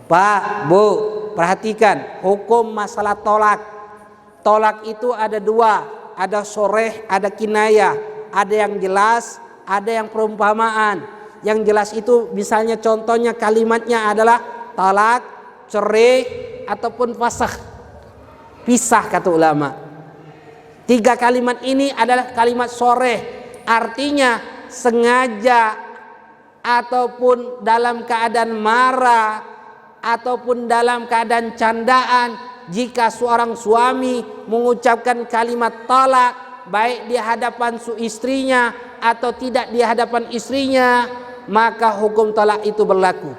Pak, Bu, perhatikan hukum masalah tolak. Tolak itu ada dua, ada soreh, ada kinayah, ada yang jelas, ada yang perumpamaan. Yang jelas itu misalnya contohnya kalimatnya adalah talak, cerai, ataupun fasakh, pisah kata ulama. Tiga kalimat ini adalah kalimat soreh, artinya sengaja ataupun dalam keadaan marah ataupun dalam keadaan candaan, jika seorang suami mengucapkan kalimat talak baik di hadapan istrinya atau tidak di hadapan istrinya, maka hukum talak itu berlaku.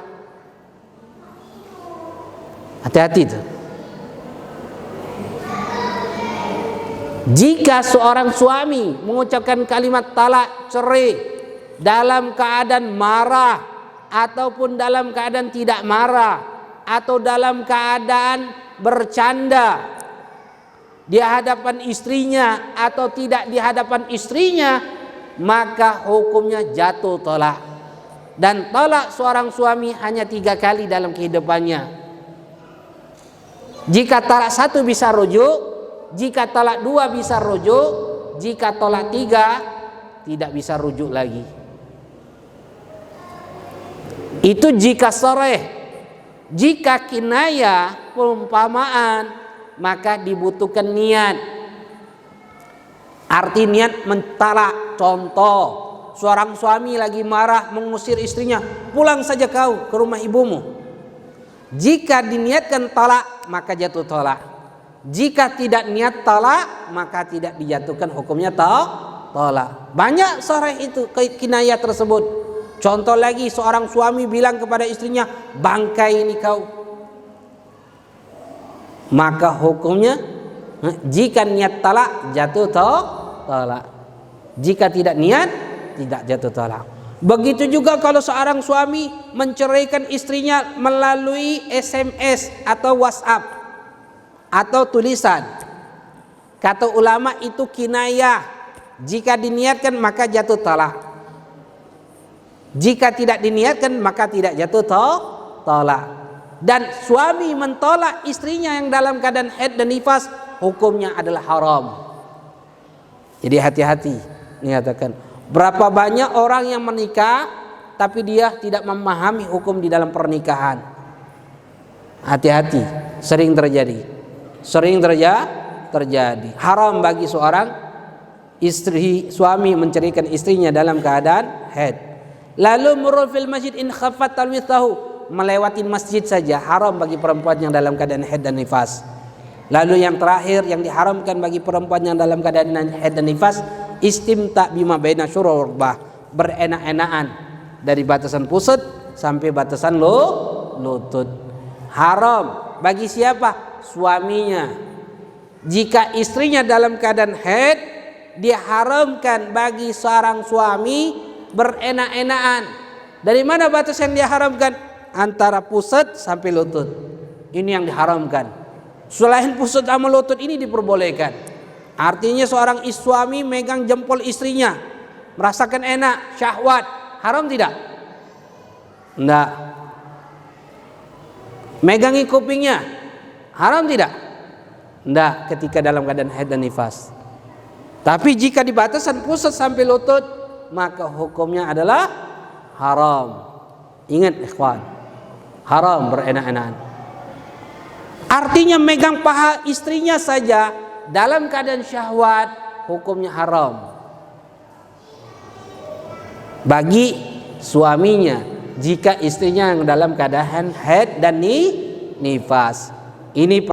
Hati-hati itu. Jika seorang suami mengucapkan kalimat talak, cerai dalam keadaan marah ataupun dalam keadaan tidak marah atau dalam keadaan bercanda di hadapan istrinya atau tidak di hadapan istrinya, maka hukumnya jatuh talak. Dan talak seorang suami hanya 3 kali dalam kehidupannya. Jika talak 1 bisa rujuk, jika talak 2 bisa rujuk, jika talak 3 tidak bisa rujuk lagi. Itu jika soreh. Jika kinayah, perumpamaan, maka dibutuhkan niat. Arti niat mentalak. Contoh, seorang suami lagi marah mengusir istrinya, pulang saja kau ke rumah ibumu. Jika diniatkan talak, maka jatuh talak. Jika tidak niat talak, maka tidak dijatuhkan hukumnya talak. Banyak soreh itu kinayah tersebut. Contoh lagi, seorang suami bilang kepada istrinya, bangkai ini kau. Maka hukumnya, jika niat talak, jatuh talak. Jika tidak niat, tidak jatuh talak. Begitu juga kalau seorang suami menceraikan istrinya melalui SMS atau WhatsApp atau tulisan. Kata ulama itu kinayah. Jika diniatkan maka jatuh talak. Jika tidak diniatkan maka tidak jatuh talak. Dan suami mentolak istrinya yang dalam keadaan haid dan nifas, hukumnya adalah haram. Jadi hati-hati. Nyatakan, berapa banyak orang yang menikah tapi dia tidak memahami hukum di dalam pernikahan. Hati-hati, sering terjadi. Terjadi. Haram bagi seorang suami menceraikan istrinya dalam keadaan haid. Lalu murul fil masjid in khaffat talwithahu, melewati masjid saja haram bagi perempuan yang dalam keadaan haid dan nifas. Lalu yang terakhir yang diharamkan bagi perempuan yang dalam keadaan haid dan nifas, istimta bima baina syururbah, berenak-enakan dari batasan pusat sampai batasan lutut. Haram bagi siapa? Suaminya. Jika istrinya dalam keadaan haid, diharamkan bagi seorang suami berenak-enakan. Dari mana batas yang diharamkan? Antara pusat sampai lutut. Ini yang diharamkan. Selain pusat sama lutut ini diperbolehkan. Artinya seorang suami megang jempol istrinya, merasakan enak, syahwat, haram tidak? Enggak. Megangi kupingnya, haram tidak? Enggak, ketika dalam keadaan haid dan nifas. Tapi jika di batasan pusat sampai lutut, maka hukumnya adalah haram. Ingat ikhwan, haram berenak-enakan. Artinya megang paha istrinya saja dalam keadaan syahwat, hukumnya haram bagi suaminya jika istrinya yang dalam keadaan haid dan nifas. Ini